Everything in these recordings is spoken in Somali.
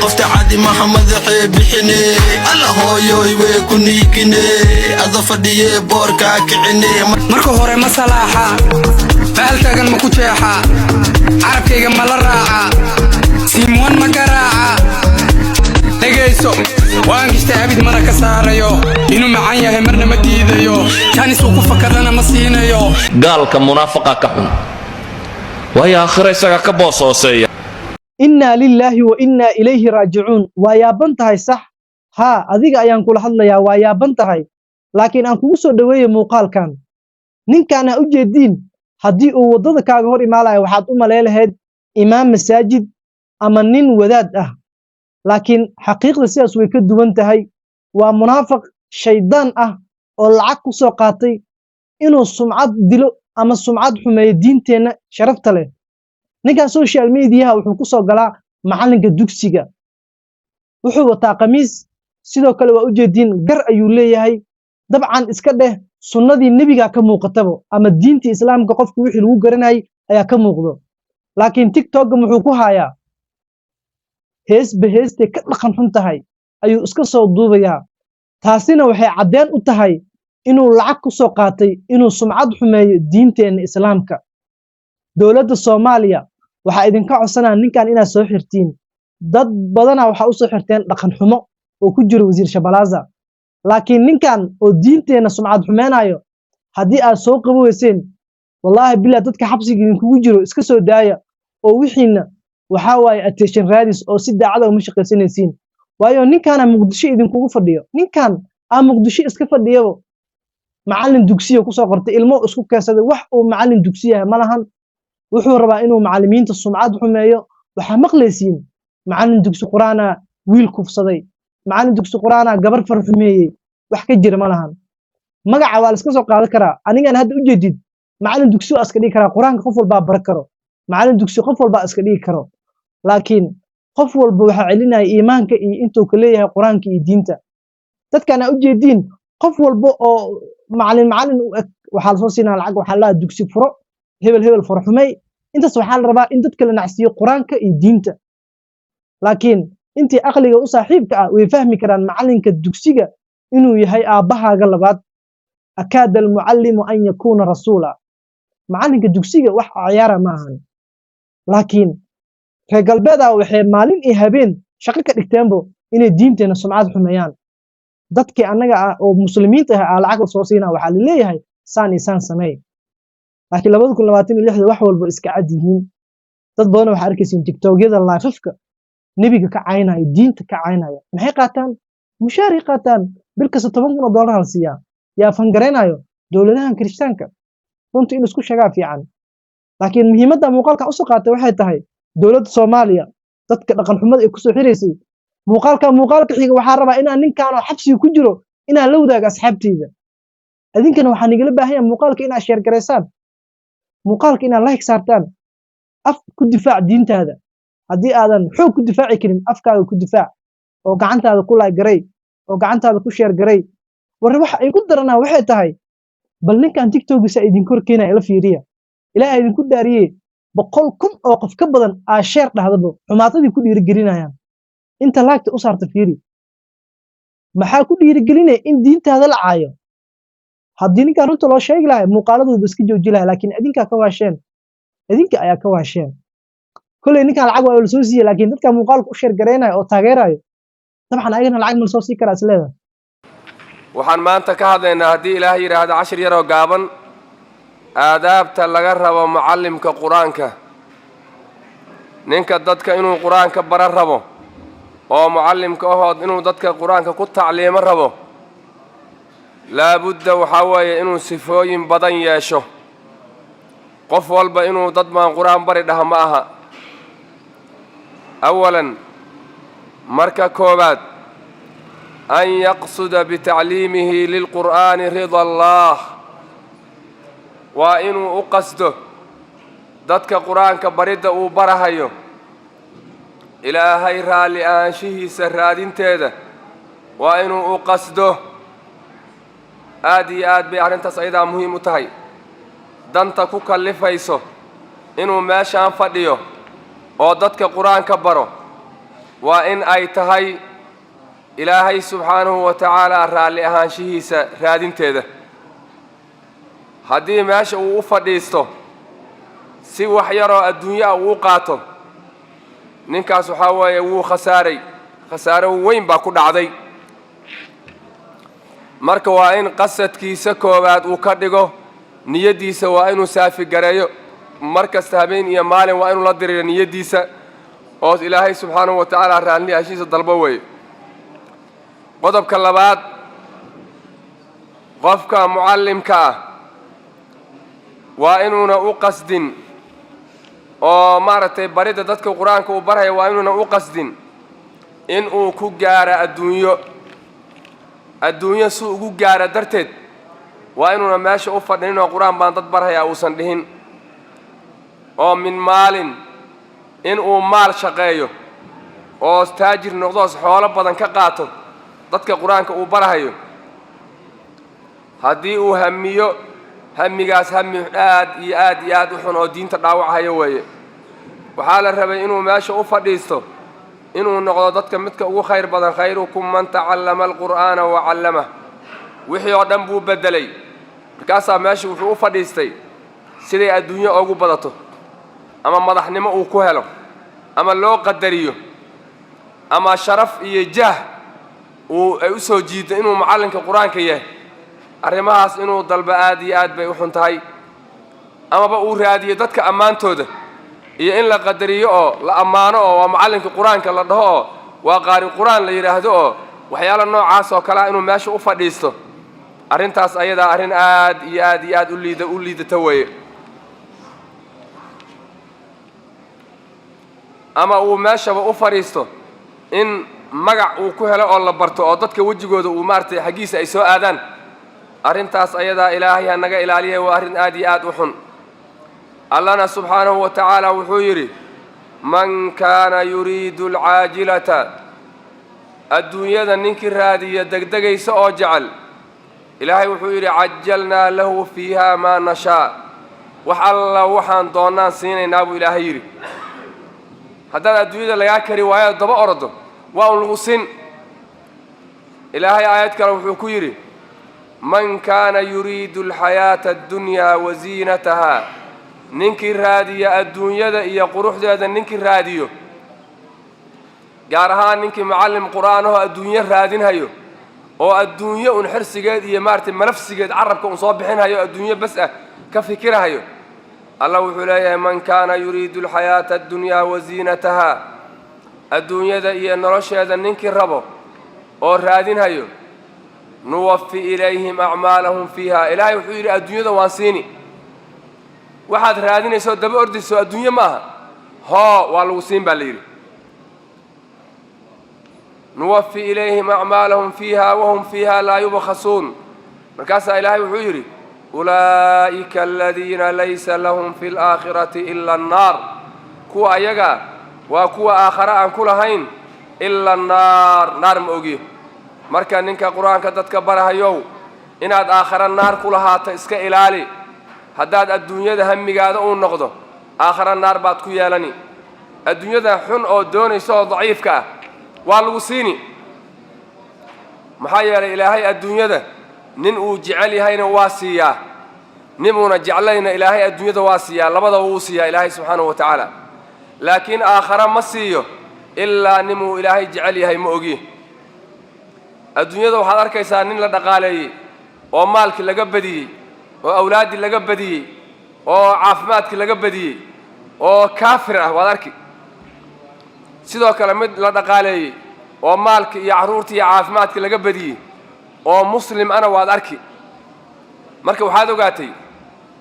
قفت عادي محمد حبيني الله هو يوي كونيكني أضفدي بوركا كعني marka hore ma salaaxa faaltagan ma ku jeexa carabkayga ma la raaca siimoon ma garaaca dhagayso waan gishta abid mana ka saarayo inuu macaan yahay marna ma diidayo jaanis uu ku fakadana ma siinayo gaalka munaafiqa ka xun way aakhira isaga ka boosooseeya inna lillahi wa inna ilayhi raaji'uun waa yaaban tahay sax ha adiga ayaan kula hadlayaa waa yaaban tahay laakiin aan kugu soo dhaweeyo muuqaalkan ninkaana u jeedin haddii uu wadada kaaga hor imaalayo waxaad u maleelahayd imaam masaajid ama nin wadaad ah laakiin xaqiiqda sidaas way ka duwan tahay waa munaafiq shaydaan ah oo lacag ku soo qaatay inuu sumcad dilo ama sumcad xumeeyo diinteena sharafta leh ninkan social media wuxuu ku soo galaa macalinka dugsiga wuxuu wataa qamiis sidoo kale waa u jeedin gar ayuu leeyahay dabcan iska dheh sunnadii nabiga ka muuqatabo ama diintii islaamka qofku wixii lagu garanay ayaa ka muuqdo laakiin TikTok wuxuu ku hayaa heeste ka dhaqan xun tahay ayuu iska soo duubayaa taasina waxay cadeen u tahay inuu lacag ku soo qaatay inuu sumcad xumeeyo diinteena islaamka dawladda Soomaaliya waxa idinka codsanaa ninkan inaad soo xirtiin dad badana waxa u soo xirteen dhaqan xumo oo ku jiro wasiir Shabalaza laakiin ninkan oo diinteena sumcad xumeenayo haddii aad soo qaboweyseen wallahi bilaa dadka xabsiga idinkugu jiro iska soo daaya oo wixiina waxa waaye attention raadis oo si daacad ah uma shaqaysanaysiin waayo ninkan Muqdisho idinkugu fadhiyo ninkan Muqdisho iska fadhiyo macallin dugsiga ku soo qortay ilmo isku keensaday wax uu macallin dugsiga ma lahan wuxuu rabaa inuu macallimiinta sumcad xumeeyo waxa maqlaysiin macallin dugsi quraana wiil kufsaday macallin dugsi quraana gabar farxumeeyay wax ka jira ma lahan magaca waa la iska soo qaadan karaa anigan hadda u jeedid macallin dugsi waa iska dhigi karaa quraanka qof walba bar karo macallin dugsi qof walba iska dhigi karo laakiin qof walba waxa celinaya iimaanka iyo intuu ka leeyahay quraanka iyo diinta dadkana u jeedin qof walba oo macallin waxa la soo siinaa lacag waxa la dugsi furo hebel farxumay intaas waxa la rabaa in dadka la nacsiyo quraanka iyo diinta laakiin intii aqliga u saaxiibka ah way fahmi karaan macallinka dugsiga inuu yahay aabahaaga labaad akaad al muallimu an yakuna rasuula macallinka dugsiga wax ciyaara ma ahan laakiin reer galbeeda waxay maalin iyo habeen shaqo ka dhigteenbo inay diinteena sumcad xumeeyaan dadkii annaga ah oo muslimiinta ah lacag soo siinaa waxa la leeyahay saan isaan sameey laakiin 2026 wax walba iska cad yihiin dad badan waxa arkaysiin TikTok-yada live-ka nabiga ka caynaayo diinta ka caynaayo maxay qaataan mushaari qaataan bil kasta $10,000 hal siiya yaa fangareynayo dawladahan Kirishtaanka runtii in isku shagaa fiican laakiin muhiimadda muuqaalka u soo qaatay waxay tahay dawladda Soomaaliya dadka dhaqan xumada ay ku soo xireysay muuqaalka xiga waxa rabaa in aan ninkaan oo xabsiga ku jiro inaan la wadaago asxaabteyda adinkana waxaan igala baahanyaa muuqaalka inaad share gareysaan muuqaalka inaad like saartaan af ku difaac diintaada haddii aadan xoog ku difaaci karin afkaaga ku difaac oo gacantaada ku like garay oo gacantaada ku share garay war waxa ay ku daranaa waxay tahay bal ninkan TikTok-giisa idin kor keenay la fiiriya ilaahay idinku daariyay 100,000 oo qof ka badan aa share dhahdaba xumaatadii ku dhiirigelinayaan inta like u saarta fiiri maxaa ku dhiirigelinay in diintaada la caayo haddii ninkan runta loo sheegi lahaa muuqaaladooda iska jooji lahaa laakiin idinka ayaa ka waasheen kulay ninkan lacag waa la soo siiyay laakiin dadka muuqaalka u share gareynaya oo taageerayo dabcan ayagana lacag ma soo sii karaa isleeda waxaan maanta ka hadlaynaa haddii ilaahay yiraahdo 10 yar oo gaaban aadaabta laga rabo macallimka quraanka ninka dadka inuu quraanka bara rabo oo macallimka ahood inuu dadka quraanka ku tacliimo rabo laabudda waxa weeye inuu sifooyin badan yeesho qof walba inuu dad maan quraan bari dhaha ma aha awalan marka koobaad an yaqsuda bitacliimihi lilqur'aani rida allah waa inuu u qasdo dadka quraanka baridda uu barahayo ilaahay raalli aanshihiisa raadinteeda waa inuu u qasdo aad iyo aad bay arrintaas ayadaa muhiim u tahay danta ku kallifayso inuu meeshaan fadhiyo oo dadka quraanka baro وإن أي تهي إلهي سبحانه وتعالى رالي أهانشيهيسا رادين تيدا هدي ماشي وفديستو si wax yaroo adduunyo uu qaato ninkaas waxa weeye wuu khasaaro weyn baa ku dhacday marka waa in qasadkiisa koowaad uu ka dhigo niyadiisa waa inuu saafi gareeyo markasta habeen iyo maalin waa inuu la diriiro niyadiisa oo ilaahay subxaanahu wa tacaala raalli ashiisa dalbo weeye qodobka labaad qofka mucallimka ah waa inuuna u qasdin oo maaragtay barida dadka quraanka uu barayo waa inuuna u qasdin in uu ku gaaro adduunyo si ugu gaaro darteed waa inuuna meesha u fadhin oo quraan baan dad baraya uusan dhihin oo min maalin in uu maal shaqeeyo oo taajir noqdo xoolo badan ka qaato dadka quraanka uu barayo haddii uu hamiyo hamigaas hami aad u xun oo diinta dhaawacayo weeye waxaa la rabay inuu meesha u fadhiisto inuu noqdo dadka midka ugu khayr badan khayrukum man tacallama alqur'aana wa callamah wixii oo dhan buu bedelay markaasaa meesha wuxuu u fadhiistay siday adduunyo ugu badato ama madaxnimo uu ku helo ama loo qadariyo ama sharaf iyo jah ay u soo jiido inuu macallinka qur-aanka yahay arrimahaas inuu dalba aad iyo aad bay u xun tahay amaba uu raadiyo dadka ammaantooda iyo in la qadariyo oo la ammaano oo waa macallinka qur-aanka la dhaho oo waa qaari qur-aan la yidhaahdo oo waxyaalo noocaas oo kale inuu meesha u fadhiisto arrintaas ayadaa arrin aad iyo aad u liidata weeye ama uu meeshaba u fadhiisto in magac uu ku helo oo la barto oo dadka wejigooda uu maaragtay xaggiisa ay soo aadaan arrintaas ayadaa ilaahay ha naga ilaaliyay waa arrin aad iyo aad u xun allana subxaanahu wa tacaala wuxuu yidhi man kaana yuriidu alcaajilata adduunyada ninkii raadiya degdegaysa oo jecel ilaahay wuxuu yidhi cajalnaa lahu fiiha maa nashaa wax alla waxaan doonnaan siinaynaa buu ilaahay yidhi haddaad adduunyada lagaa kari waayo daba ordo waa un lagu sin ilaahay aayad kale wuxuu ku yidhi man kaana yuriidu alxayaata addunyaa wa ziinatahaa ninkii raadiya adduunyada iyo quruxdeeda ninkii raadiyo gaar ahaan ninkii macallim qur'aanahoo adduunyo raadinhayo oo adduunyo un xirsigeed iyo maaragtay malafsigeed carabka un soo bixinhayo adduunyo bas ah ka fikirahayo allah wuxuu leeyahay man kaana yuriidu alxayaata addunyaa wa ziinatahaa adduunyada iyo nolosheeda ninkii rabo oo raadinhayo nuwaffi ilayhim acmaalahum fiiha ilaahay wuxuu yidhi adduunyada waan siini waxaad raadinayso daba ordayso adduunyo ma aha hoo waa lagu siin baa la yidhi nuwaffi ilayhim acmaalahum fiiha wahum fiiha laa yubkhasuun markaasaa ilaahay wuxuu yidhi ulaa'ika aladiina laysa lahum fi alaakhirati ila annaar kuwa ayaga waa kuwa aakhare aan ku lahayn ila annaar naar ma ogiyo marka ninka qur-aanka dadka barahayow inaad aakhare naar ku lahaato iska ilaali haddaad adduunyada hamigaada uu noqdo aakhare naar baad ku yeelani adduunyada xun oo doonaysa oo daciifka ah waa lagu siini maxaa yeelay ilaahay adduunyada nin uu jecel yahayna waa siiyaa nin uuna jeclayna ilaahay adduunyada waa siiyaa labadaba wuu siiyaa ilaahay subxaanahu wa tacaala laakiin aakhare ma siiyo ilaa nin uu ilaahay jecel yahay ma ogi adduunyada waxaad arkaysaa nin la dhaqaaleeyey oo maalkii laga badiyey oo awlaaddii laga badiyey oo caafimaadkii laga badiyey oo kaafir ah waad arki sidoo kale mid la dhaqaaleeyey oo maalkii iyo carruurtii iyo caafimaadkii laga badiyey oo muslim ana waad arki marka waxaad ogaatay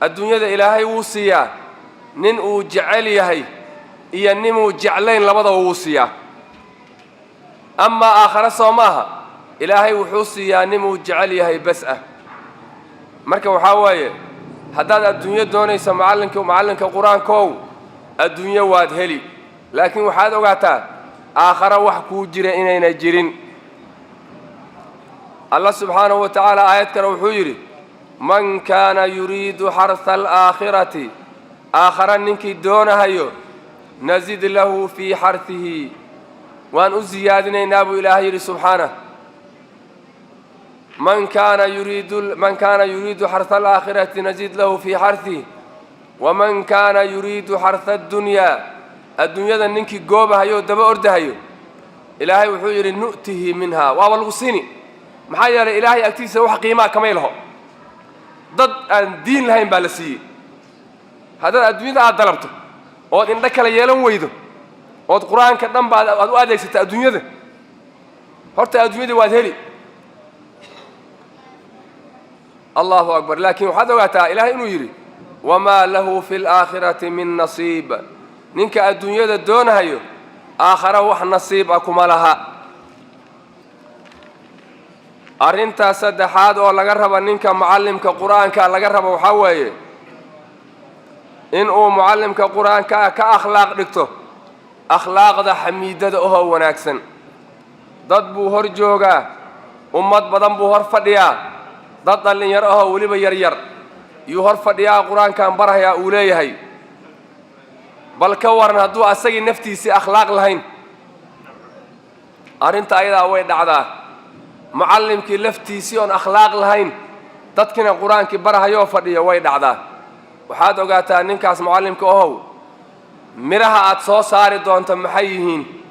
adduunyada ilaahay wuu siiyaa nin uu jecel yahay iyo nin uu jeclayn labadaba wuu siiyaa amaa aakhare soo maaha ilaahay wuxuu siiyaa nin uu jecel yahay bas ah marka waxaa waaye haddaad adduunyo doonayso macallinka qur-aankow adduunyo waad heli laakiin waxaad ogaataa aakhare wax kuu jira inayna jirin allah subxaanahu wa tacaala aayad kale wuxuu yidhi man kaana yuriidu xarha alaakhirati aakhare ninkii doonahayo nasid lahu fii xarhihi وأن أزيادنا نابو إلهي سبحانه من كان يريد حرث الآخرة نزيد له في حرثه ومن كان يريد حرث الدنيا ذا ننكي قوبها يو دبا أردها يو إلهي وحجر نؤته منها وابلغسيني محايا إلهي أكتيسة وحقيمة كميله ضد الدين لهين بالسي هذا الدنيا ضربته وقد إنك ليلون ويده وقد القرآن كدام بعد أدوادك ستة الدنيا ده هرت الدنيا دي وادهلي الله أكبر لكن وحده وقتها إلهي إنه يري وما له في الآخرة من نصيب نينك الدنيا ده دون هيو آخر وح نصيب أكما لها أرنتا سدحاد ولا جرب نينك معلم كقرآن كلا جرب وحوي إن أو معلم كقرآن كأخلاق دكتور أخلاق ذا حميدة هو وناكسن ضد بوهر جوجا أمت بدن بوهر فديا ضد اللي يراه ولي بيرير يهر فديا قرآن كان بره يا أولي هاي بل كورنا دو أسجي نفتي سي أخلاق لهين أرنت أيضا وين عدا معلم كي لفتي سيون أخلاق لهين تذكر القرآن كي بره يا فديا وين عدا وحاد وقتها ننكاس معلم كأهو مرها أتصو صار دون تمحيهين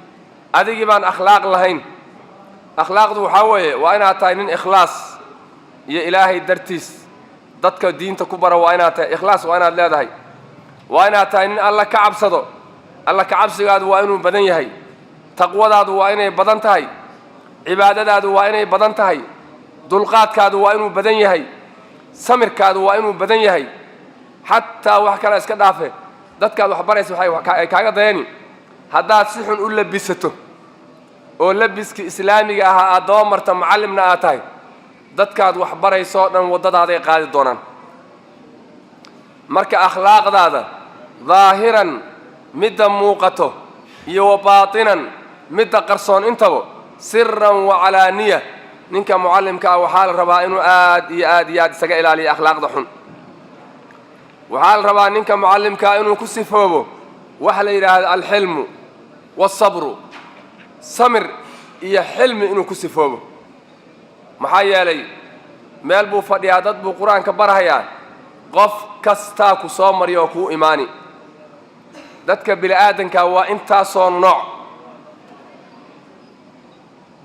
أدي بان أخلاق لهين أخلاق ذو حوي وأنا أتاينين إخلاص يا إلهي درتيس ضدك الدين تكبر وأنا أتاي إخلاص وأنا لا دهي وأنا أتاينين الله كعب صدو الله كعب سجاد وأنو بدن يهي تقوى ذا وأنا بدن تهي عبادة ذا وأنا بدن تهي دلقات كادو وأنو بدن يهي سمر كادو وأنو بدن يهي حتى وحكنا إسكندافه dadka wax barayso waxay kaaga dayani haddaad si xun u labisato oo labiska islaamiga ah aad doomarta macallimna aad tahay dadkaad wax barayso dhan wadadaada ay qaadi doonaan marka akhlaaqdaada ظaahiran midda muuqato iyo baatinan midda qarsoon intaba sirran wa alaaniya ninka muallimka waxa la rabaa inuu aad isaga ilaaliyo akhlaaqda xun وحال ربا نينك معلمك إنه كسفوبه وحلا يراه الحلم والصبر سمر يا حلم إنه كسفوبه محيا لي مالبو فديادات بو قرآن كبرها يا قف كستاكو صامر يوكو إيماني دتك بالآدن كوا أنت صنع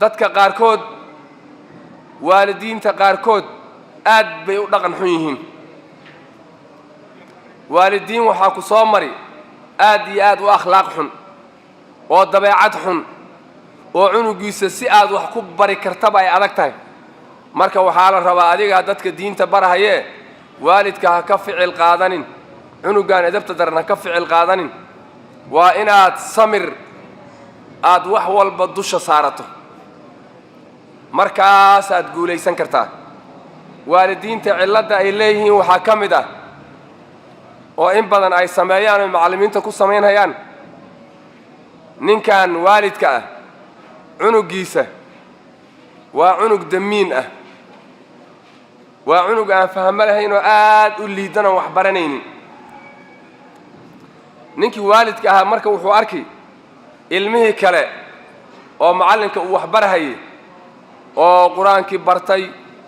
دتك قاركود والدين تقاركود آد بيودقن حيهين والدين وحاكو صامري آد وأخلاق حن وضبيعات حن وعنقيس سياد وحكو بري كرتبا أي أدكتاي marka waxa la rabaa adiga dadka diinta barahaye waalidka ha ka ficil qaadanin cunugan adabta darna ka ficil qaadanin waa inaad samir aad wax walba dusha saarato markaas aad guuleysan kartaa waalidiinta cilada ay leeyihiin waxa kamid ah oo in badan ay sameeyaan macallimiinta ku sameeyaan ninkan waalidka ah cunugiisa waa cunug damiin ah waa cunug aan fahmo lahayn oo aad u liidana wax baranaynin ninkii waalidka ah marka wuxuu arkay ilmihii kale oo macallinka uu wax barahayay oo quraankii bartay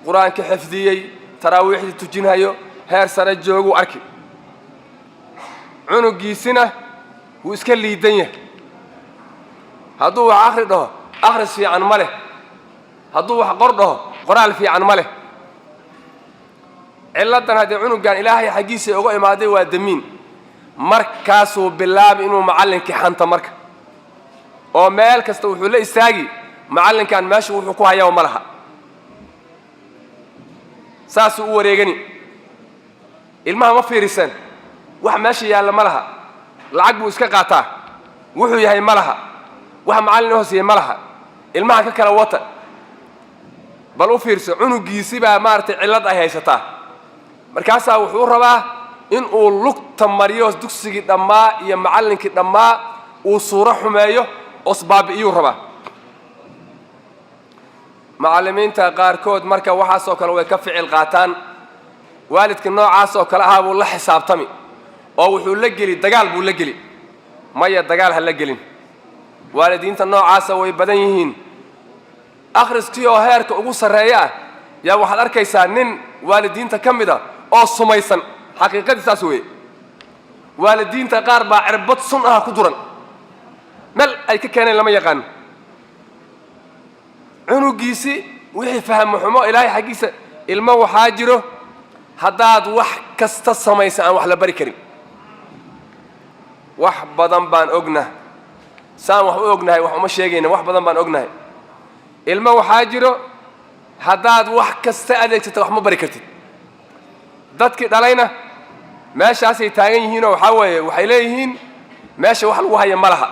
quraankii xifdiyay taraawiixdii tujinayo heer sare joogu arkay cunugiisina wuu iska liidan yahay hadduu wax akhri dhaho akhris fiican ma leh hadduu wax qor dhaho qoraal fiican ma leh ciladan haddii cunugan ilaahay xaggiisa uga imaaday waa damiin markaasuu bilaab inuu macallinkii xanta marka oo meel kasta wuxuu la istaagi macallinkan meesha wuxuu ku hayaa ma laha saasuu u wareegani ilmaha ma fiirisan wax meesha yaalla ma laha lacag buu iska qaataa wuxuu yahay ma laha wax macallin hoosiyay ma laha ilmaha ka kala wata bal u fiirso cunugiisi baa maartay cilad ay haysataa markaasaa wuxuu rabaa in uu lugta mariyo dugsigii dhammaa iyo macallinkii dhammaa uu suuro xumeeyo osbaabi'iyuu rabaa macallimiinta qaarkood marka waxaasoo kale way ka ficil qaataan waalidka noocaasoo kale ahaa buu la xisaabtami oo wuxuu la geli dagaal buu la geli maya dagaal ha la gelin waalidiinta noocaasa way badan yihiin akhriskii oo heerka ugu sarreeya ah yaa waxaad arkaysaa nin waalidiinta ka mid a oo sumaysan xaqiiqadii saas weeye waalidiinta qaar baa cirbad sun ah ku duran meel ay ka keeneen lama yaqaan cunugiisi wixii fahmo xumo ilaahay xaggiisa ilmo waxaa jiro haddaad wax kasta samaysa aan wax la bari karin wax badan baan ognahay saan wax u ognahay wax uma sheegayna wax badan baan ognahay ilmo waxaa jiro haddaad wax kasta adeegsato wax ma bari kartid dadkii dhalayna meeshaasay taagan yihiinoo waxaa weeye waxay leeyihiin meesha wax lagu haya ma laha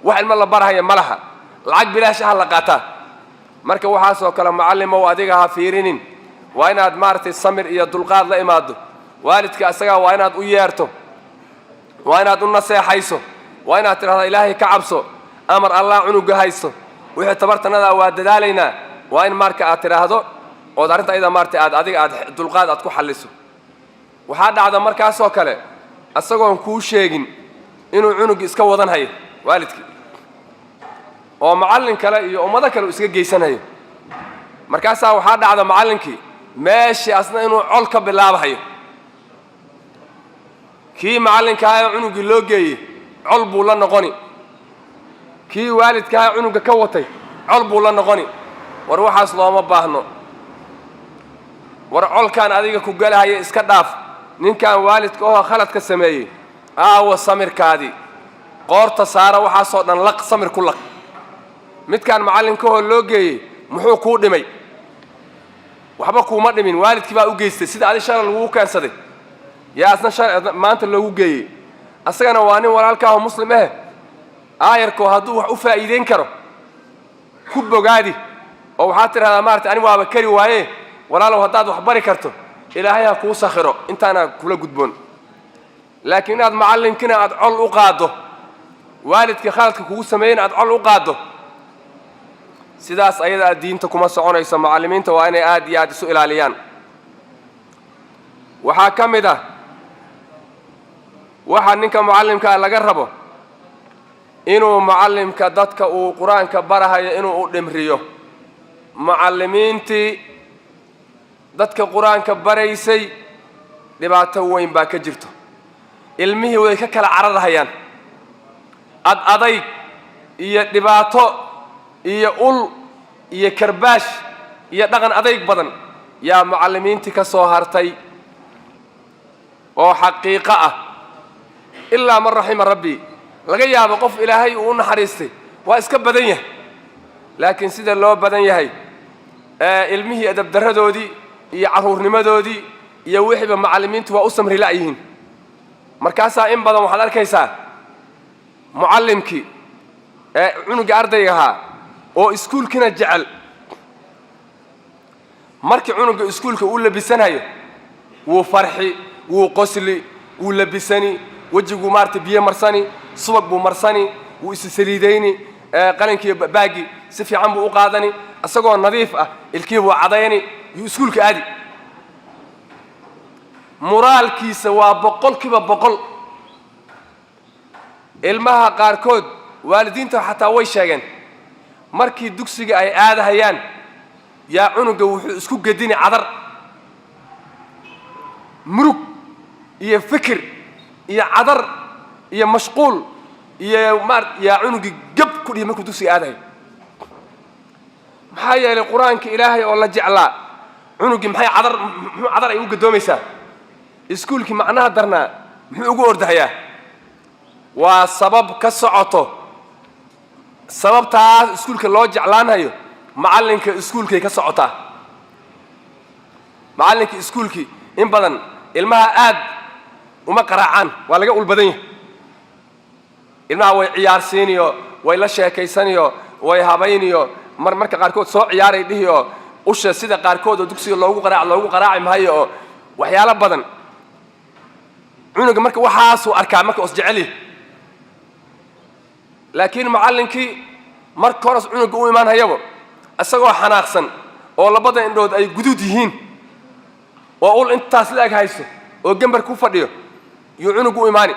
wax ilmo la barahaya ma laha lacag bilaash ah la qaataa marka waxaasoo kale macallimow adiga ha fiirinin waa inaad maaragtay samir iyo dulqaad la imaado waalidka asagaa waa inaad u yeerto waa inaad u naseexayso waa inaad tidhahdaa ilaahay ka cabso amar allah cunuga haysto wixii tabartanada waa dadaalaynaa waa in marka aad tidhaahdo ood arrinta ayada maaragtay adiga aad dulqaad aad ku xalliso waxaa dhacda markaasoo kale asagoon kuu sheegin inuu cunugii iska wadan hayo waalidkii oo macallin kale iyo ummado kale uu iska geysanayo markaasaa waxaa dhacda macallinkii meeshii asna inuu col ka bilaabahayo kii macallinkaah cunugii loo geeyey col buu la noqoni kii waalidkaah cunuga ka watay col buu la noqoni war waxaas looma baahno war colkaan adiga ku galahaya iska dhaaf ninkan waalidka oo khaladka sameeyey aawa samirkaadii qoorta saara waxaasoo dhan laq samir ku laq midkaan macallinkahoo loo geeyey muxuu kuu dhimay waxba kuuma dhimin waalidkii baa u geystay sida adi shalay lagugu keensaday yaa asna maanta loogu geeyey asagana waa nin walaalkaahoo muslim ah aayarkoo hadduu wax u faa'iideyn karo ku bogaadi oo waxaad tidhahdaa maaragtay ani waaba kari waaye walaalow haddaad wax bari karto ilaahay ha kuu sakhiro intaana kula gudboon laakiin inaad macallinkina aad col u qaaddo waalidkii khaladka kugu sameeyeyna aad col u qaaddo sidaas ayada aad diinta kuma soconayso macallimiinta waa inay aad iyo aad isu ilaaliyaan waxaa ka mid ah waxaa ninka macallimkaa laga rabo inuu macallimka dadka uu qur-aanka barahayo inuu u dhimriyo macallimiintii dadka qur-aanka baraysay dhibaato weyn baa ka jirto ilmihii way ka kala cararhayaan adayg iyo dhibaato iyo ul iyo karbaash iyo dhaqan adayg badan yaa macallimiintii ka soo hartay oo xaqiiqo ah ilaa man raxima rabbii laga yaabo qof ilaahay uu u naxariistay waa iska badan yahay laakiin sida loo badan yahay ilmihii adabdarradoodii iyo carruurnimadoodii iyo wixiiba macallimiintu waa u samri la'yihiin markaasaa in badan waxaad arkaysaa mucallimkii cunuga ardayga ahaa oo iskuulkina jecel markii cunuga iskuulka uu labisanayo wuu farxi wuu qosli wuu labisani wejiguu maaragtay biyo marsani subag buu marsani wuu isi saliidayni qalinkii baagi si fiican buu u qaadani isagoo nadiif ah ilkii buu cadayni yuu iskuulka aadi muraalkiisa waa 100% ilmaha qaarkood waalidiinta xataa way sheegeen markii dugsiga ay aadahayaan yaa cunuga wuxuu isku gedini cadar murug iyo fikir iyo cadar iyo mashquul iyo yaa cunugi gab ku dhihi markuu dugsiga aadahay maxaa yeelay qur-aanka ilaahay oo la jeclaa cunugii muxuu cadar ay u gadoomaysaa iskuulkii macnaha darnaa muxuu ugu ordahayaa waa sabab ka socoto sababtaas iskuulka loo jeclaanayo macallinka iskuulkay ka socotaa macallinka iskuulkii in badan ilmaha aad uma qaraacaan waa laga ul badan yahay ilmaha way ciyaarsiiniyo way la sheekaysaniyo way habayniyo marka qaarkood soo ciyaaray dhihiyo usha sida qaarkood oo dugsiga loogu qaraaci maayo oo waxyaalo badan cunuga marka waxaasuu arkaa marka os jecel yahay laakiin macallinkii marka hore cunuga u imaan hayabo isagoo xanaaqsan oo labada indhood ay guduud yihiin oo ul intaas la eg haysto oo gambar ku fadhiyo yuu cunugu u imaani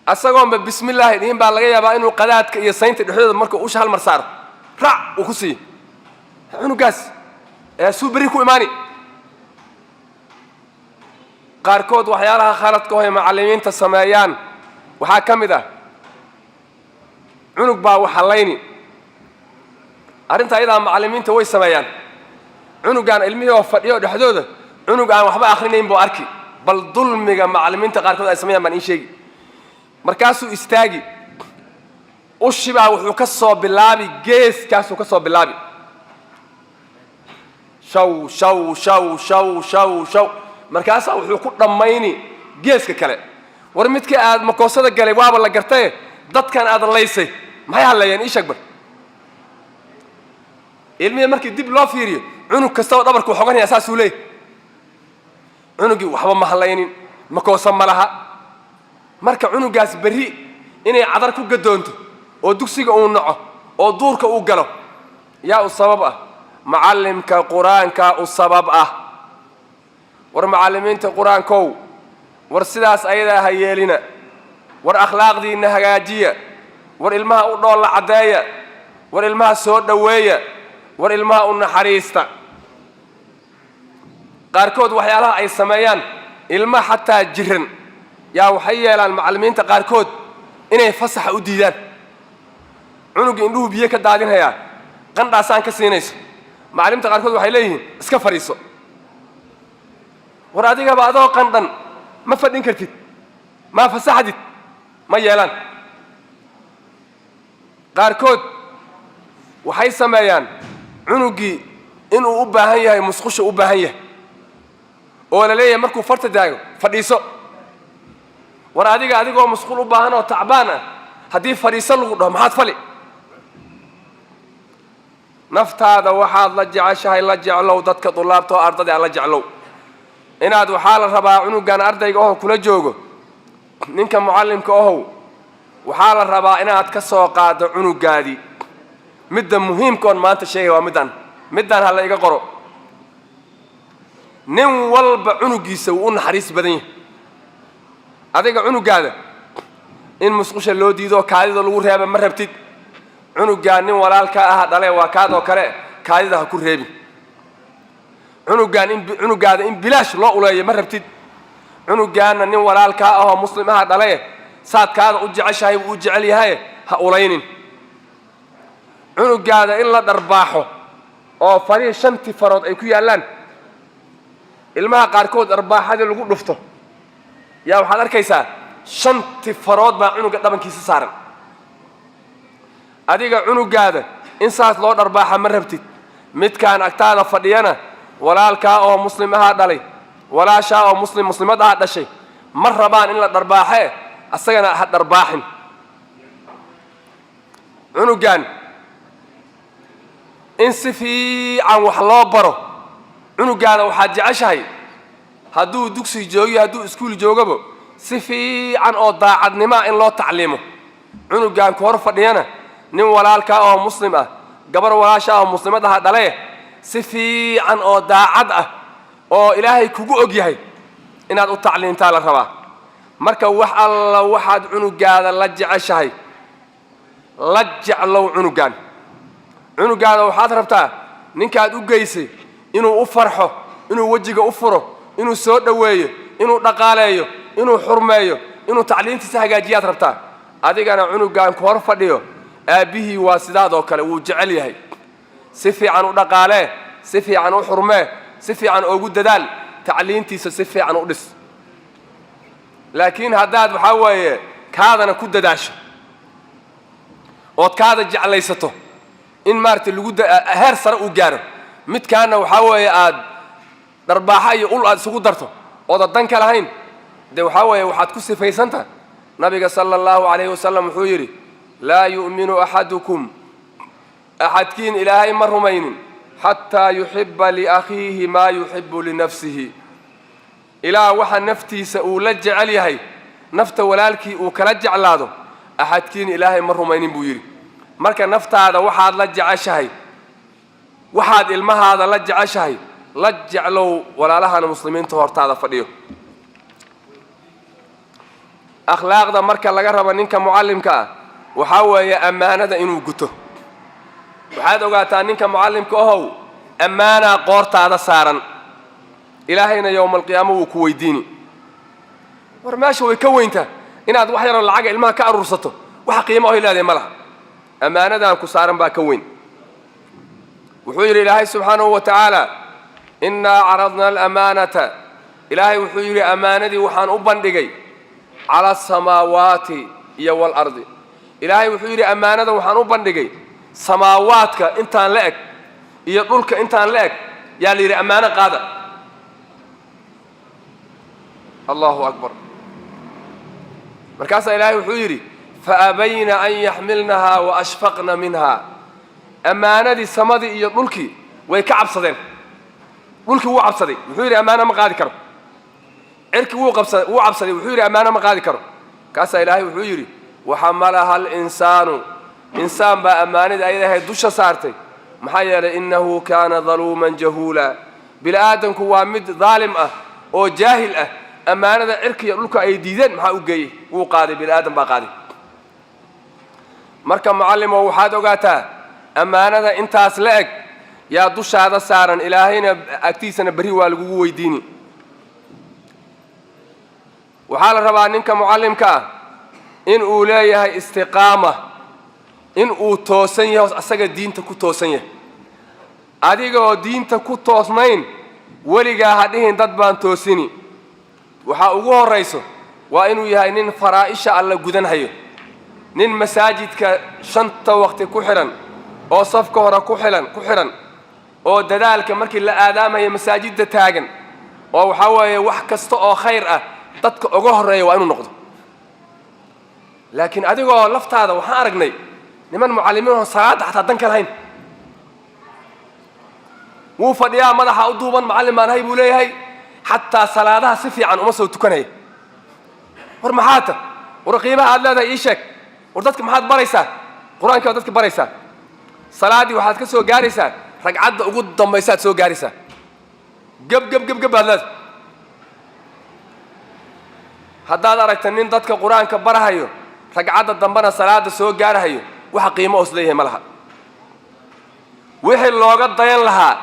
asagoonba bismillaahi dhihin baa laga yaabaa inuu qadaadka iyo saynta dhexdooda marka usha hal mar saaro raac uu ku siiyo cunugaas suu berri ku imaani qaarkood waxyaalaha khaladka oo ay macallimiinta sameeyaan waxaa ka mid ah cunug baa waxalayni arrinta ayadaa macallimiinta way sameeyaan cunugaan ilmihii oo fadhiyo dhexdooda cunug aan waxba akhrinayn buu arki bal dulmiga macallimiinta qaarkood ay sameeyaan baan ii sheegi markaasuu istaagi ushibaa wuxuu ka soo bilaabi geeskaasuu ka soo bilaabi shaw shaw shaw shaw shaw shaw markaasaa wuxuu ku dhammayni geeska kale war midkii aad makoosada galay waaba la gartaye dadkan aad laysay maxay hadlayeen ii sheeg bar ilmihii markii dib loo fiiriyo cunug kasta oo dhabarku xoganaya saasuu leeyahy cunugii waxba ma hadlaynin makoosa ma laha marka cunugaas berri inay cadar ku gadoonto oo dugsiga uu naco oo duurka uu galo yaa u sabab ah macallimka qur-aanka u sabab ah war macallimiinta qur-aankow war sidaas ayadaa ha yeelina war akhlaaqdiinna hagaajiya war ilmaha u dhoolla caddeeya war ilmaha soo dhoweeya war ilmaha u naxariista qaarkood waxyaalaha ay sameeyaan ilma xataa jiran yaa waxay yeelaan macallimiinta qaarkood inay fasaxa u diidaan cunugii indhuhu biyo ka daadinhayaa qandhaasaan ka siinayso macallimiinta qaarkood waxay leeyihiin iska fadhiiso war adigaba adoo qandhan ma fadhin kartid ma fasaxdid ma yeelaan qaarkood waxay sameeyaan cunugii inuu u baahan yahay musqusha u baahan yahay oo la leeyahay markuu farta daago fadhiiso war adigoo musqul u baahan oo tacbaan ah haddii fadhiiso lagu dhaho maxaad fali naftaada waxaad la jeceshahay la jeclow dadka dulaabta oo ardada aan la jeclow inaad waxaa la rabaa cunugan ardayga ohow kula joogo ninka mucallimka ohow waxaa la rabaa inaad ka soo qaado cunugaadii midda muhiimka oon maanta sheegay waa middaan ha la iga qoro nin walba cunugiisa wuu u naxariis badan yahay adiga cunugaada in musqusha loo diido kaadida lagu reeba ma rabtid cunugaa nin walaalkaa aha dhale waa kaadoo kale kaadida ha ku reebin cunugaada in bilaash loo uleeyo ma rabtid cunugaana nin walaalkaa ahoo muslim aha dhale saad kaada u jeceshahay wuu u jecel yahay ha ulaynin cunugaada in la dharbaaxo oo farihi 5 farood ay ku yaallaan ilmaha qaarkood dharbaaxadii lagu dhufto yaa waxaad arkaysaa 5 farood baa cunuga dhabankiisa saaran adiga cunugaada in saas loo dharbaaxa ma rabtid midkaan agtaada fadhiyana walaalkaa oo muslim ahaa dhalay walaashaa oo muslimad ahaa dhashay ma rabaan in la dharbaaxee asagana ha dharbaaxin cunugan in si fiican wax loo baro cunugaada waxaad jeceshahay hadduu dugsi joogiyo hadduu iskuul joogaba si fiican oo daacadnimo in loo tacliimo cunugan ku hor fadhiyana nin walaalkaa oo muslim ah gabar walaashaa oo muslimad aha dhale si fiican oo daacad ah oo ilaahay kugu og yahay inaad u tacliintaa la rabaa marka wax alla waxaad cunugaada la jeceshahay la jeclow cunugaada waxaad rabtaa ninkaad u geysay inuu u farxo inuu wejiga u furo inuu soo dhoweeyo inuu dhaqaaleeyo inuu xurmeeyo inuu tacliintiisa hagaajiyaad rabtaa adigana cunugaan ku hor fadhiyo aabbihii waa sidaadoo kale wuu jecel yahay si fiican u dhaqaalee si fiican u xurmee si fiican ugu dadaal tacliintiisa si fiican u dhis laakiin haddaad waxaa weeye kaadana ku dadaasho ood kaada jeclaysato in maaragtay heer sare uu gaaro midkaana waxaa weeye aad dharbaaxa iyo ul aad isugu darto ooda dan ka lahayn dee waxaa weeye waxaad ku sifaysantaha nabiga sala allahu calayhi wasalam wuxuu yidhi laa yu'minu axadukum axadkiin ilaahay ma rumaynin xataa yuxibba liakhiihi maa yuxibbu linafsihi ilaa waxa naftiisa uu la jecel yahay nafta walaalkii uu kala jeclaado axadkiin ilaahay ma rumaynin buu yidhi marka naftaada waxaad la jeceshahay waxaad ilmahaada la jeceshahay la jeclow walaalahana muslimiinta hortaada fadhiyo akhlaaqda marka laga rabo ninka mucallimka ah waxaa weeye ammaanada inuu guto waxaad ogaataa ninka mucallimka ahow ammaanaa qoortaada saaran ilaahayna yowmalqiyaamo wuu ku weydiini war meesha way ka weyntaa inaad wax yaroo lacaga ilmaha ka aruursato waxa qiimo oo ilaahday ma laha ammaanadan ku saaran baa ka weyn wuxuu yidhi ilaahay subxaanahu wa tacaala innaa caradna alamaanata ilaahay wuxuu yidhi ammaanadii waxaan u bandhigay cala asamaawaati iyo waalardi ilaahay wuxuu yidhi ammaanada waxaan u bandhigay samaawaadka intaan la eg iyo dhulka intaan la eg yaa la yidhi ammaano qaada allahu akbar markaasaa ilaahay wuxuu yidhi faabayna an yaxmilnahaa wa ashfaqna minhaa ammaanadii samadii iyo dhulkii way ka cabsadeen dhulkii wuu cabsaday wuxuu yidhi ammaano ma qaadi karo cirkii wuu cabsaday wuxuu yidhi ammaano ma qaadi karo kaasaa ilaahay wuxuu yidhi waxamalaha alinsaanu insaan baa ammaanadii ayada ahayd dusha saartay maxaa yeelay innahu kaana daluuman jahuula bini aadamku waa mid daalim ah oo jaahil ah ammaanada cirka iyo dhulka ay diideen maxaa u geeyey wuu qaaday bini aadam baa qaaday marka mucallimo waxaad ogaataa ammaanada intaas la eg yaa dushaada saaran ilaahayna agtiisana berri waa lagugu weydiini waxaa la rabaa ninka mucallimka ah in uu leeyahay istiqaama in uu toosan yahay asaga diinta ku toosan yahay adiga oo diinta ku toosnayn weligaa ha dhihin dad baan toosini waxaa ugu horrayso waa inuu yahay nin faraa'isha alla gudanhayo nin masaajidka 5 waqti ku xihan oo safka hore ku xihan oo dadaalka markii la aadaamayo masaajidda taagan oo waxaa weeye wax kasta oo khayr ah dadka uga horreeya waa inuu noqdo laakiin adigoo laftaada waxaan aragnay niman mucallimiin oo salaada xataa dan ka lahayn wuu fadhiyaa madaxa u duuban macallin baan ahay buu leeyahay xataa salaadaha si fiican uma soo tukanaya war maxaata war qiimaha aad leedahay ii sheeg war dadka maxaad baraysaa qur-aanka waa dadka baraysaa salaadii waxaad ka soo gaaraysaa ragcadda ugu dambaysaad soo gaaraysaa gab baad leedahay haddaad aragta nin dadka qur-aanka barahayo ragcadda dambana salaada soo gaarahayo waxa qiimo os leeyahay ma laha wixii looga dayan lahaa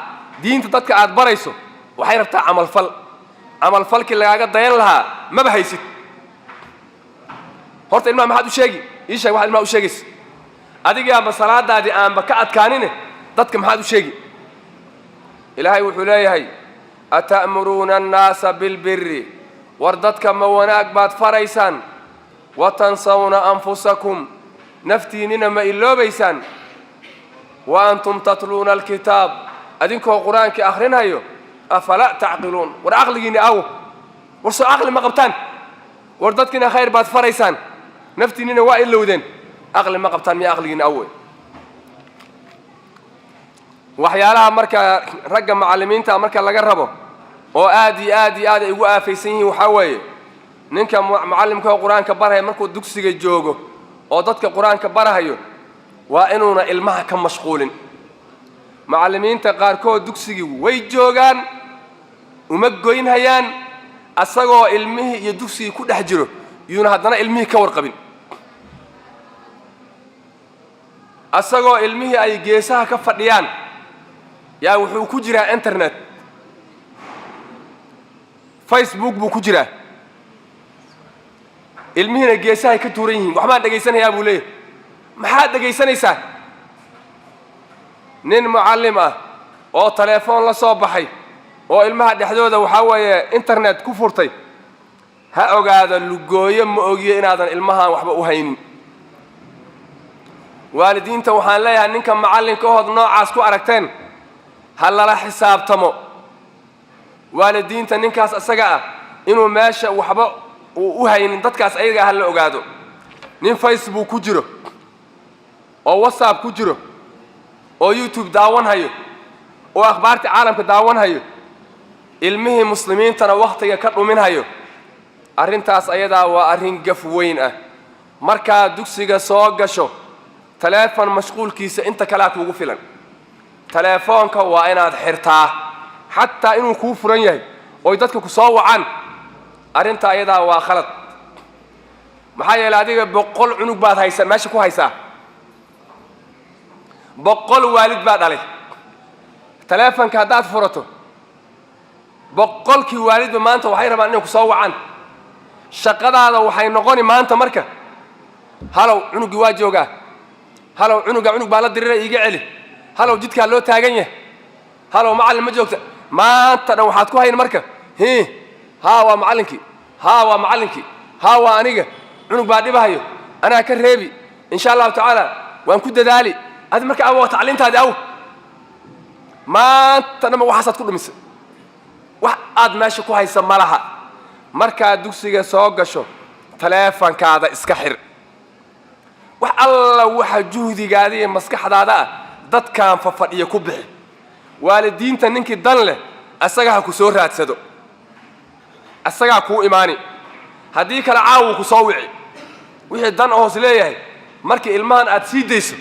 diinta dadka aad barayso waxay rabtaa camalfalkii lagaaga dayan lahaa maba haysid horta ilmaha maxaad u sheegi ii sheeg waxaad ilmaha u sheegaysa adigii aanba salaadaadii aanba ka adkaanine dadka maxaad u sheegi ilaahay wuxuu leeyahay ata'muruuna annaasa bilbiri war dadka ma wanaag baad faraysaan watansawna anfusakum naftiinnina ma iloobaysaan wa antum tatluuna alkitaab adinkoo qur-aankii akhrinhayo afalaa tacqiluun war caqligiinni awo war soo caqli ma qabtaan war dadkiina khayr baad faraysaan naftiinnina waa ilowdeen caqli ma qabtaan miya caqligiinni awe waxyaalaha marka ragga macallimiinta marka laga rabo oo aad iyo aad ay ugu aafaysan yihiin waxaa weeye ninka mucallimka oo qur-aanka barahaya markuu dugsiga joogo oo dadka qur-aanka barahayo waa inuuna ilmaha ka mashquulin macallimiinta qaarkood dugsigii way joogaan uma goynhayaan asagoo ilmihii iyo dugsigii ku dhex jiro yuuna haddana ilmihii ka warqabin asagoo ilmihii ay geesaha ka fadhiyaan yaa wuxuu ku jiraa internet facebook buu ku jiraa ilmihiina geesahay ka tuuran yihiin waxbaan dhegaysanayaa buu leeyahay maxaad dhegaysanaysaa nin mucallim ah oo telefoon la soo baxay oo ilmaha dhexdooda waxaa weeye internet ku furtay ha ogaada lugooyo ma ogiyo inaadan ilmahaan waxba u haynin waalidiinta waxaan leeyahay ninka macallinkahood noocaas ku aragteen ha lala xisaabtamo waalidiinta ninkaas isaga ah inuu meesha waxba uu u haynin dadkaas ayaga ha la ogaado nin facebook ku jiro oo whatsapp ku jiro oo youtube daawan hayo oo akhbaarta caalamka daawan hayo ilmihii muslimiintana wakhtiga ka dhumin hayo arrintaas ayadaa waa arrin gaf weyn ah markaa dugsiga soo gasho teleefon mashquulkiisa inta kalea kuugu filan teleefoonka waa inaad xirtaa xataa inuu kuu furan yahay oy dadka ku soo wacaan arrinta ayadaa waa khalad maxaa yeelay adiga 100 cunug baad haysan meesha ku haysaa 100 waalid baad dhalay taleefanka haddaad furato 100kii waalidba maanta waxay rabaan inay ku soo wacaan shaqadaada waxay noqoni maanta marka halow cunugii waa joogaa halow cunug baa la diriray iiga celi halow jidkaa loo taagan yahay halow macallin ma joogta maanta dhan waxaad ku hayn marka haa waa macallinkii haa waa aniga cunug baa dhibahayo anaa ka reebi insha allahu tacaala waan ku dadaali adi marka awo tacliintaadi aw maanta dhanba waxaasaad ku dhumisay wax aad meesha ku haysa ma laha markaad dugsiga soo gasho taleefankaada iska xir wax alla waxa juhdigaada iyo maskaxdaada ah dadkaan fafadhiya ku bixi waalidiinta ninkii dan leh asaga ha ku soo raadsado asagaa kuu imaani haddii kale caawu ku soo wici wixii dan hoos leeyahay markii ilmahan aad sii dayso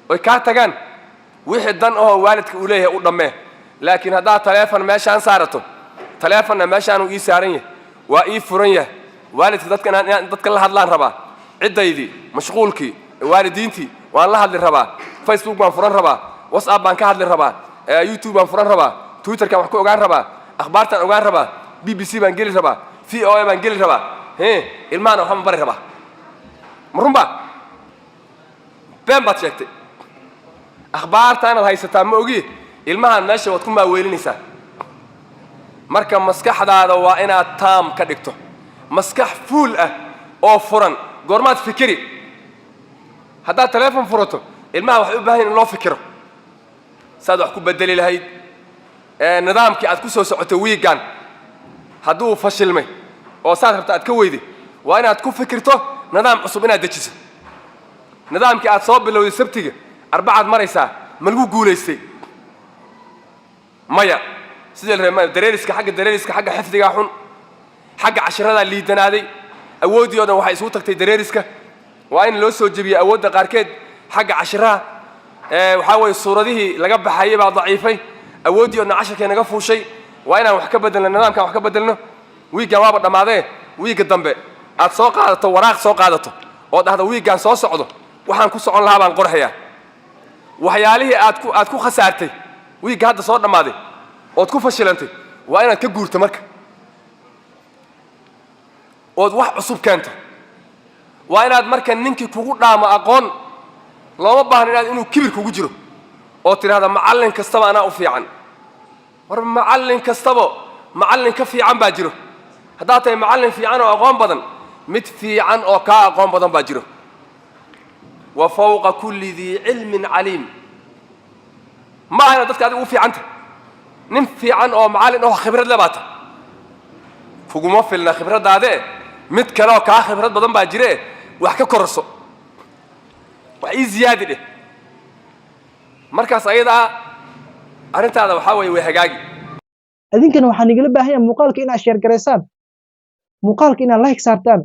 oy kaa tagaan wixii dan oo waalidka uu leeyahay u dhammee laakiin haddaad taleefan meeshaan saarato taleefonna meeshaanuu ii saaran yahay waa ii furan yahay waalidka dadka la hadlaan rabaa ciddaydii mashquulkii waalidiintii waan la hadli rabaa facebook baan furan rabaa whatsapp baan ka hadli rabaa youtube baan furan rabaa twitterkan wax ku ogaan rabaa akhbaartaan ogaan rabaa bbc baan geli rabaa voa baan geli rabaa ilmahana waxba ma bari rabaa ma runba been baad sheegtay akhbaarta inaad haysataa ma ogi ilmahan meesha waad ku maaweelinaysaa marka maskaxdaada waa inaad taam ka dhigto maskax fuul ah oo furan goormaad fikiri haddaad taleefon furato ilmaha waxay u baahan yihin in loo fikiro saad wax ku bedeli lahayd nidaamkii aad ku soo socotay wiigan hadduu fashilmay oo saad rabta aad ka weyday waa inaad ku fikirto nidaam cusub inaad dejiso nidaamkii aad soo bilowday sabtiga arbacaad maraysaa ma lagu guulaystay maya sidii la reebay dareeriska xagga xifdiga xun xagga cashirada liidanaaday awoodii oo dhan waxay isugu tagtay dareeriska waa in loo soo jebiyay awoodda qaarkeed xagga cashiraha waxaa weeye suuradihii laga baxayay baa daciifay awoodii oo dhan casharkee naga fuushay waa inaan wax ka bedelno nidaamkaan wax ka bedelno wiigan waaba dhammaadee wiiga dambe aad soo qaadato waraaq soo qaadato oo dhahdo wiigan soo socdo waxaan ku socon lahaa baan qorhayaa waxyaalihii aad ku khasaartay wiiga hadda soo dhammaaday ood ku fashilantay waa inaad ka guurto marka ood wax cusub keento waa inaad marka ninkii kugu dhaamo aqoon looma baahno inaad inuu kibir kugu jiro oo tidhaahda macallin kastaba anaa u fiican war macallin kastaba macallin ka fiican baa jiro haddaad tahay macallin fiican oo aqoon badan mid fiican oo kaa aqoon badan baa jiro wa fawqa kulli dii cilmin caliim ma aha inaad dadka adiga u fiicanta nin fiican oo macallin oo khibrad le baa tahay kuguma filna khibraddaadee mid kale oo kaa khibrad badan baa jire wax ka kororso wax ii ziyaadi dheh markaas ayadaa arrintaada waxaa weeye way hagaagi idinkana waxaan igala baahan yahay muuqaalka inaad sheer garaysaan muuqaalka inaad like saartaan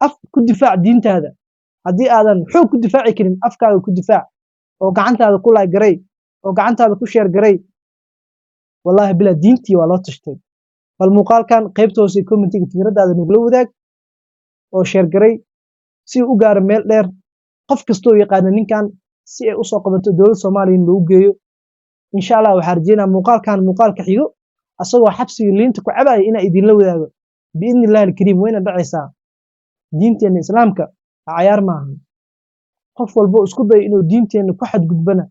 af ku difaac diintaada haddii aadan xoog ku difaaci karin afkaaga ku difaac oo gacantaada ku like garay oo gacantaada ku sheer garay wallaahi bilaa diintii waa loo tashtay bal muuqaalkan qaybta hoose commentiga fikradaada nugula wadaag oo sheer garay si uu u gaaro meel dheer qof kastoo yaqaana ninkan si ay u soo qabato dowladda Soomaaliya in lagu geeyo insha Allah waxaan rajaynayaa muuqaalka xigo asagoo xabsiga liinta ku cabaya inaa idinla wadaago biidnillaahi alkariim wayna dhacaysaa diinteena islaamka cayaar maaha qof walba isku day inuu diinteena ku xadgudbana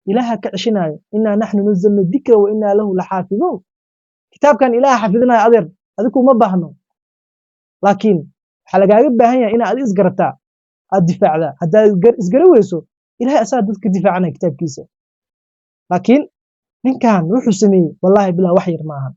ilaaha ka cishinayo inna nahnu nazzalna dhikra wa inna lahu lahaafidun kitaabkan ilaaha xafidinayo adeer adigu ma baahno laakiin waxa lagaaga baahan yahay inaad isgarataa aad difaacdaa haddaad isgara weyso ilaahay asaa dadka difaacanaya kitaabkiisa laakiin ninkan wuxuu sameeyey wallaahi bilaa wax yar maahan